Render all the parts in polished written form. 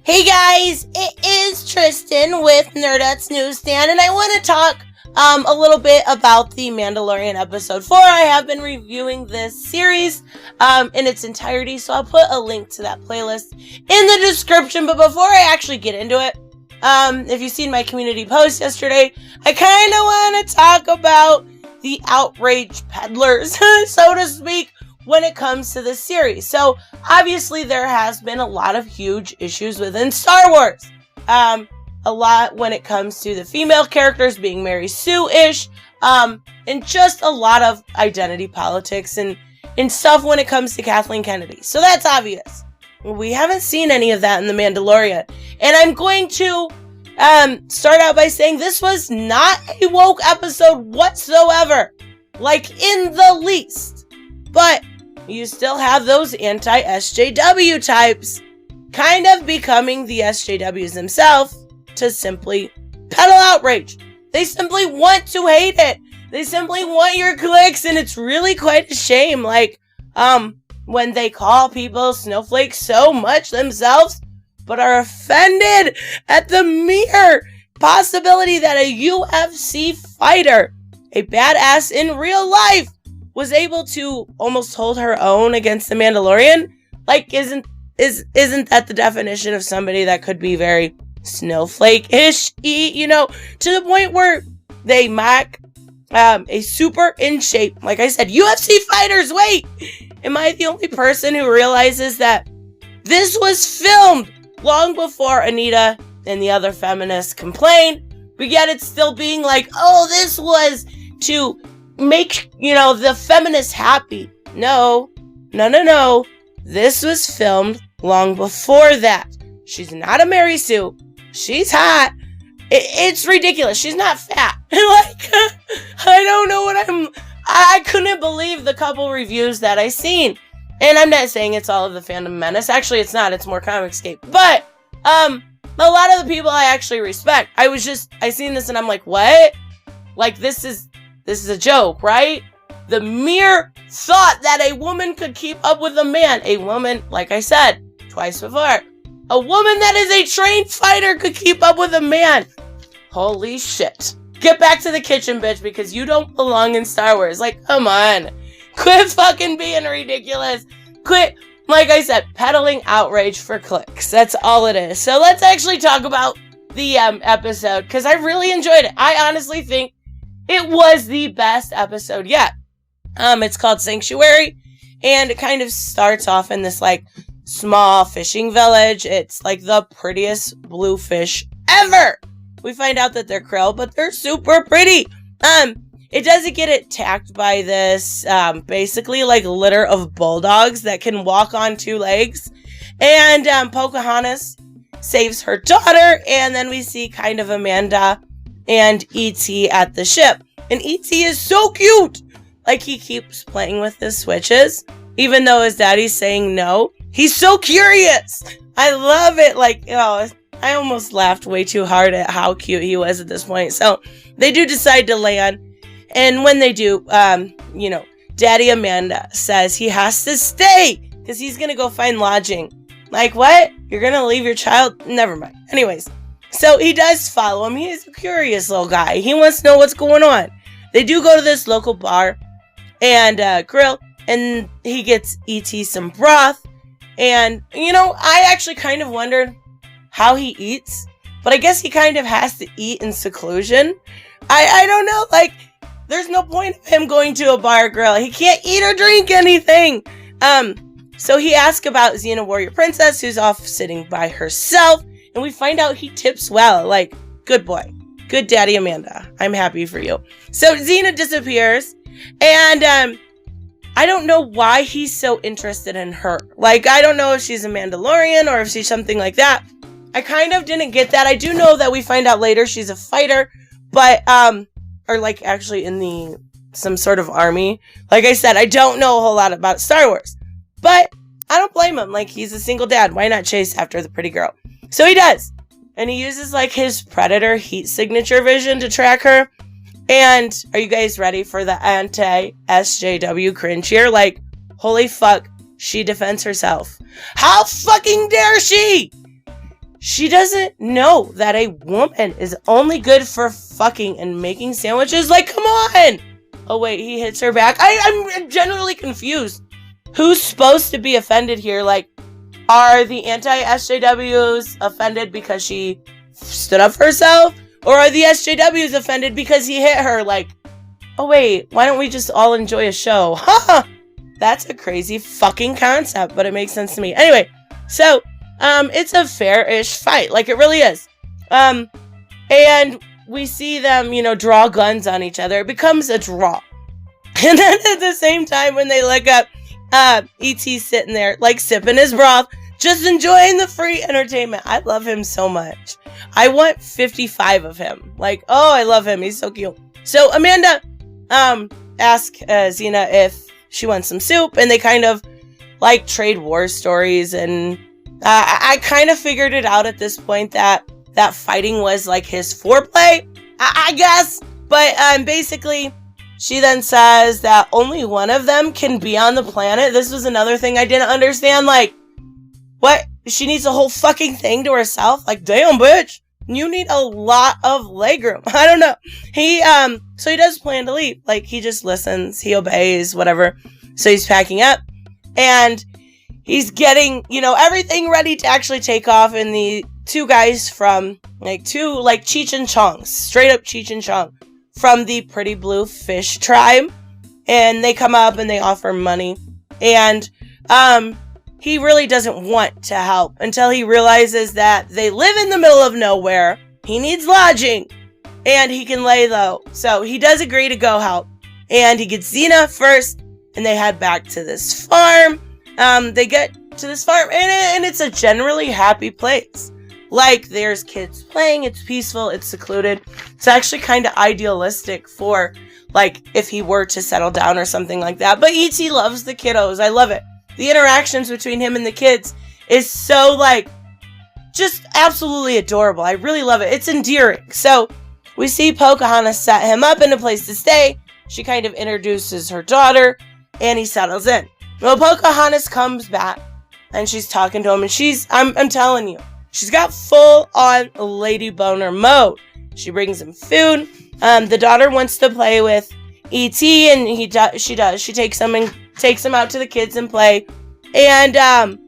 Hey guys, it is Tristan with Nerdette's NewsStand, and I want to talk a little bit about the Mandalorian episode 4. I have been reviewing this series in its entirety, so I'll put a link to that playlist in the description. But before I actually get into it, if you've seen my community post yesterday, I kind of want to talk about the Outrage Peddlers, so to speak, when it comes to this series. So obviously there has been a lot of huge issues within Star Wars. A lot when it comes to the female characters being Mary Sue-ish, and just a lot of identity politics and stuff when it comes to Kathleen Kennedy. So that's obvious. We haven't seen any of that in The Mandalorian. And I'm going to start out by saying this was not a woke episode whatsoever. Like, in the least. But you still have those anti-SJW types kind of becoming the SJWs themselves to simply peddle outrage. They simply want to hate it. They simply want your clicks, and it's really quite a shame. Like, when they call people snowflakes so much themselves, but are offended at the mere possibility that a UFC fighter, a badass in real life, was able to almost hold her own against the Mandalorian. Like, isn't that the definition of somebody that could be very snowflake-ish, you know, to the point where they mock a super in shape, like I said, UFC fighters. Wait, am I the only person who realizes that this was filmed long before Anita and the other feminists complained, but yet it's still being like, oh, this was to make, you know, the feminists happy? No. This was filmed long before that. She's not a Mary Sue. She's hot. It's ridiculous. She's not fat. Like, I don't know I couldn't believe the couple reviews that I seen. And I'm not saying it's all of the Fandom Menace. Actually, it's not. It's more Comicsgate. But, a lot of the people I actually respect. I seen this and I'm like, what? Like, this is a joke, right? The mere thought that a woman could keep up with a man, a woman, like I said twice before, a woman that is a trained fighter could keep up with a man. Holy shit. Get back to the kitchen, bitch, because you don't belong in Star Wars. Like, come on. Quit fucking being ridiculous. Quit, like I said, peddling outrage for clicks. That's all it is. So let's actually talk about the episode, because I really enjoyed it. I honestly think it was the best episode yet. It's called Sanctuary, and it kind of starts off in this, like, small fishing village. It's, like, the prettiest blue fish ever. We find out that they're krill, but they're super pretty. It doesn't get attacked by this, basically, like, litter of bulldogs that can walk on two legs. And, Pocahontas saves her daughter, and then we see kind of Amanda and E.T. at the ship. And E.T. is so cute! Like, he keeps playing with his switches, even though his daddy's saying no. He's so curious! I love it! Like, oh, I almost laughed way too hard at how cute he was at this point. So, they do decide to land. And when they do, you know, Daddy Amanda says he has to stay, because he's gonna go find lodging. Like, what? You're gonna leave your child? Never mind. Anyways. So he does follow him. He's a curious little guy. He wants to know what's going on. They do go to this local bar and grill, and he gets E.T. some broth. And, you know, I actually kind of wondered how he eats, but I guess he kind of has to eat in seclusion. I don't know, like, there's no point of him going to a bar or grill. He can't eat or drink anything. So he asks about Xena Warrior Princess, who's off sitting by herself. And we find out he tips well. Like, good boy. Good Daddy Amanda. I'm happy for you. So Xena disappears. And I don't know why he's so interested in her. Like, I don't know if she's a Mandalorian or if she's something like that. I kind of didn't get that. I do know that we find out later she's a fighter. But, or like actually in some sort of army. Like I said, I don't know a whole lot about Star Wars. But I don't blame him. Like, he's a single dad. Why not chase after the pretty girl? So he does. And he uses, like, his Predator heat signature vision to track her. And are you guys ready for the anti-SJW cringe here? Like, holy fuck, she defends herself. How fucking dare she? she doesn't know that a woman is only good for fucking and making sandwiches. Like, come on! Oh wait, he hits her back. I'm generally confused. Who's supposed to be offended here? Like, are the anti-SJWs offended because she stood up for herself? Or are the SJWs offended because he hit her? Like, oh wait, why don't we just all enjoy a show? Huh! That's a crazy fucking concept, but it makes sense to me. Anyway, so, it's a fair-ish fight. Like, it really is. And we see them, draw guns on each other. It becomes a draw. And then at the same time, when they look up, E.T.'s sitting there, like, sipping his broth, just enjoying the free entertainment. I love him so much. I want 55 of him. Like, oh, I love him. He's so cute. So Amanda, asks Xena if she wants some soup, and they kind of, like, trade war stories, and I kind of figured it out at this point that fighting was, like, his foreplay, I guess. But, basically, she then says that only one of them can be on the planet. This was another thing I didn't understand. Like, what? She needs a whole fucking thing to herself? Like, damn, bitch. You need a lot of legroom. I don't know. So he does plan to leave. Like, he just listens. He obeys, whatever. So he's packing up. And he's getting, everything ready to actually take off. And the two guys from, Cheech and Chong. Straight up Cheech and Chong. From the Pretty Blue Fish tribe. And they come up and they offer money. And, he really doesn't want to help until he realizes that they live in the middle of nowhere. He needs lodging. And he can lay low. So he does agree to go help. And he gets Xena first. And they head back to this farm. They get to this farm. And it's a generally happy place. Like, there's kids playing. It's peaceful. It's secluded. It's actually kind of idealistic for, like, if he were to settle down or something like that. But E.T. loves the kiddos. I love it. The interactions between him and the kids is so, like, just absolutely adorable. I really love it. It's endearing. So, we see Pocahontas set him up in a place to stay. She kind of introduces her daughter, and he settles in. Well, Pocahontas comes back, and she's talking to him, and I'm telling you, she's got full-on lady boner mode. She brings him food. The daughter wants to play with E.T., and she does. She takes him out to the kids and play. And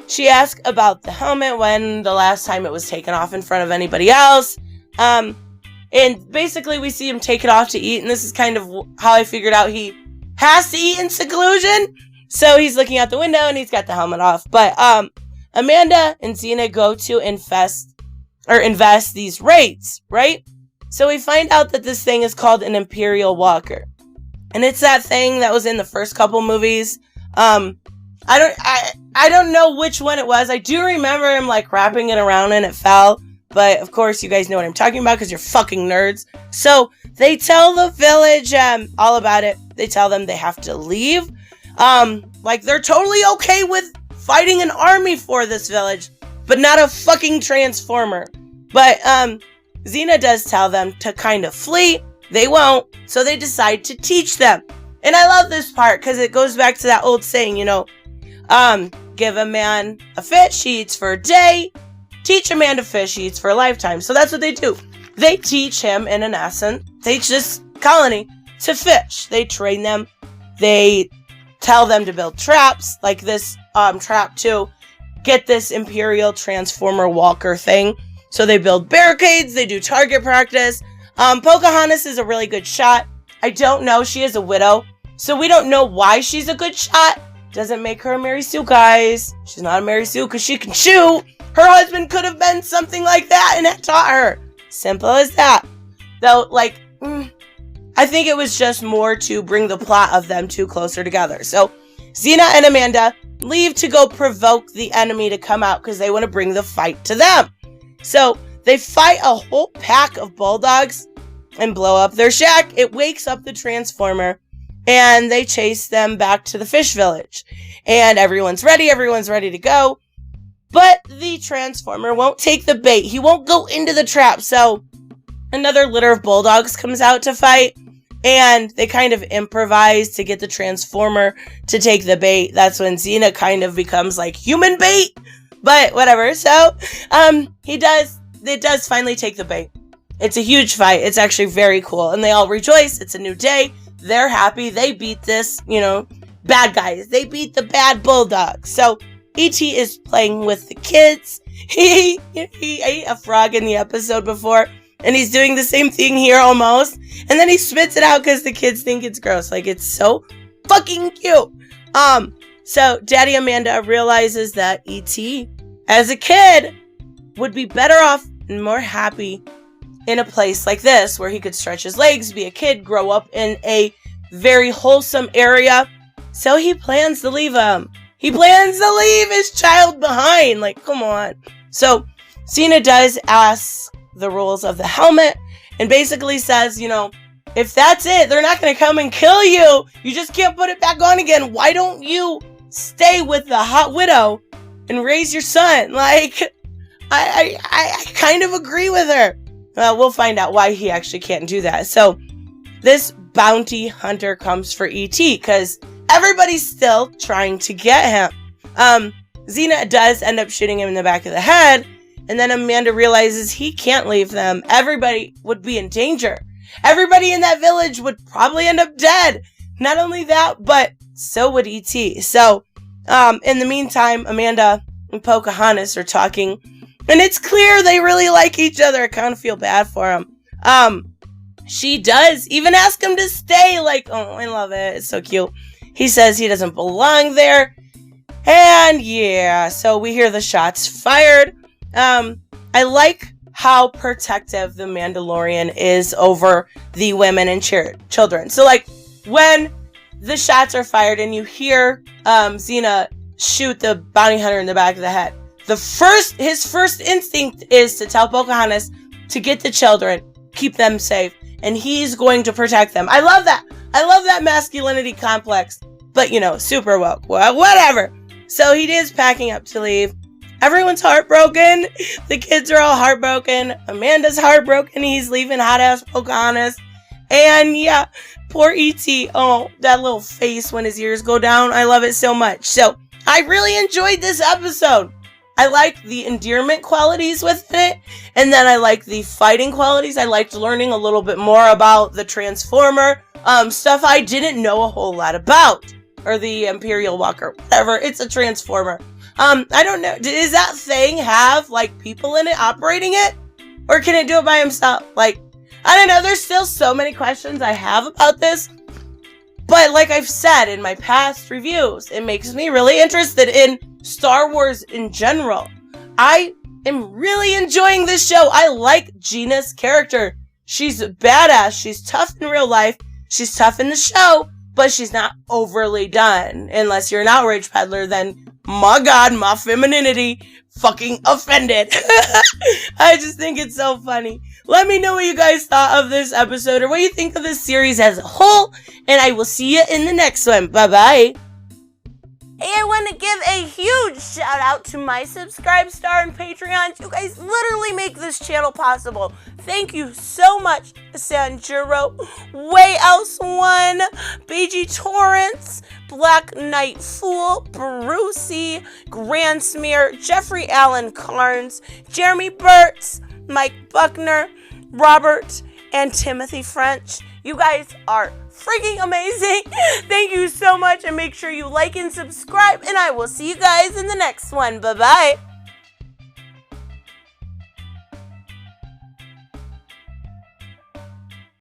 she asks about the helmet, when the last time it was taken off in front of anybody else. And basically we see him take it off to eat, and this is kind of how I figured out he has to eat in seclusion. So he's looking out the window and he's got the helmet off. But Amanda and Xena go to invest these rates, right? So we find out that this thing is called an Imperial Walker. And it's that thing that was in the first couple movies. I don't know which one it was. I do remember him, like, wrapping it around and it fell. But, of course, you guys know what I'm talking about because you're fucking nerds. So, they tell the village all about it. They tell them they have to leave. They're totally okay with fighting an army for this village, but not a fucking transformer. But, Xena does tell them to kind of flee. They won't, so they decide to teach them. And I love this part because it goes back to that old saying, give a man a fish, he eats for a day. Teach a man to fish, he eats for a lifetime. So that's what they do. They teach him, in an essence, teach this colony to fish. They train them. They tell them to build traps, like this trap to get this Imperial Transformer Walker thing. So they build barricades, they do target practice. Pocahontas is a really good shot. I don't know, she is a widow, so we don't know why she's a good shot. Doesn't make her a Mary Sue, guys. She's not a Mary Sue because she can shoot. Her husband could have been something like that and had taught her. Simple as that. Though, I think it was just more to bring the plot of them two closer together. So, Xena and Amanda leave to go provoke the enemy to come out because they want to bring the fight to them. So, they fight a whole pack of bulldogs and blow up their shack. It wakes up the Transformer, and they chase them back to the fish village. And everyone's ready to go. But the Transformer won't take the bait. He won't go into the trap. So another litter of bulldogs comes out to fight. And they kind of improvise to get the Transformer to take the bait. That's when Xena kind of becomes like human bait. But whatever. So, it does finally take the bait. It's a huge fight. It's actually very cool. And they all rejoice. It's a new day. They're happy. They beat this, bad guys. They beat the bad bulldog. So E.T. is playing with the kids. He ate a frog in the episode before. And he's doing the same thing here almost. And then he spits it out because the kids think it's gross. Like, it's so fucking cute. So Daddy Amanda realizes that E.T., as a kid, would be better off and more happy in a place like this, where he could stretch his legs, be a kid, grow up in a very wholesome area. So he plans to leave him. He plans to leave his child behind. Like, come on. So Xena does ask the rules of the helmet and basically says, if that's it, they're not going to come and kill you. You just can't put it back on again. Why don't you stay with the hot widow and raise your son? Like, I kind of agree with her. We'll find out why he actually can't do that. So this bounty hunter comes for E.T. because everybody's still trying to get him. Xena does end up shooting him in the back of the head. And then Amanda realizes he can't leave them. Everybody would be in danger. Everybody in that village would probably end up dead. Not only that, but so would E.T. So in the meantime, Amanda and Pocahontas are talking. And it's clear they really like each other. I kind of feel bad for him. She does even ask him to stay. Like, oh, I love it. It's so cute. He says he doesn't belong there. And yeah, so we hear the shots fired. I like how protective the Mandalorian is over the women and children. So, like, when the shots are fired and you hear Xena shoot the bounty hunter in the back of the head, his first instinct is to tell Pocahontas to get the children, keep them safe, and he's going to protect them. I love that. I love that masculinity complex, but super woke. Well, whatever. So he is packing up to leave. Everyone's heartbroken. The kids are all heartbroken. Amanda's heartbroken. He's leaving hot-ass Pocahontas. And yeah, poor E.T. Oh, that little face when his ears go down. I love it so much. So I really enjoyed this episode. I like the endearment qualities within it, and then I like the fighting qualities. I liked learning a little bit more about the Transformer, stuff I didn't know a whole lot about, or the Imperial Walker, whatever. It's a Transformer. I don't know. Does that thing have like people in it operating it, or can it do it by himself? Like, I don't know. There's still so many questions I have about this. But like I've said in my past reviews, it makes me really interested in Star Wars in general. I am really enjoying this show. I like Gina's character. She's badass. She's tough in real life. She's tough in the show, but she's not overly done. Unless you're an Outrage peddler, then my God, my femininity fucking offended. I just think it's so funny. Let me know what you guys thought of this episode or what you think of this series as a whole, and I will see you in the next one. Bye-bye. Hey, I want to give a huge shout out to my Subscribe Star and Patreons. You guys literally make this channel possible. Thank you so much, Sanjuro, Way Else One, BG Torrance, Black Knight Fool, Brucey, Grand Smear, Jeffrey Allen Carnes, Jeremy Burtz, Mike Buckner, Robert, and Timothy French. You guys are freaking amazing. Thank you so much, and make sure you like and subscribe, and I will see you guys in the next one. Bye-bye.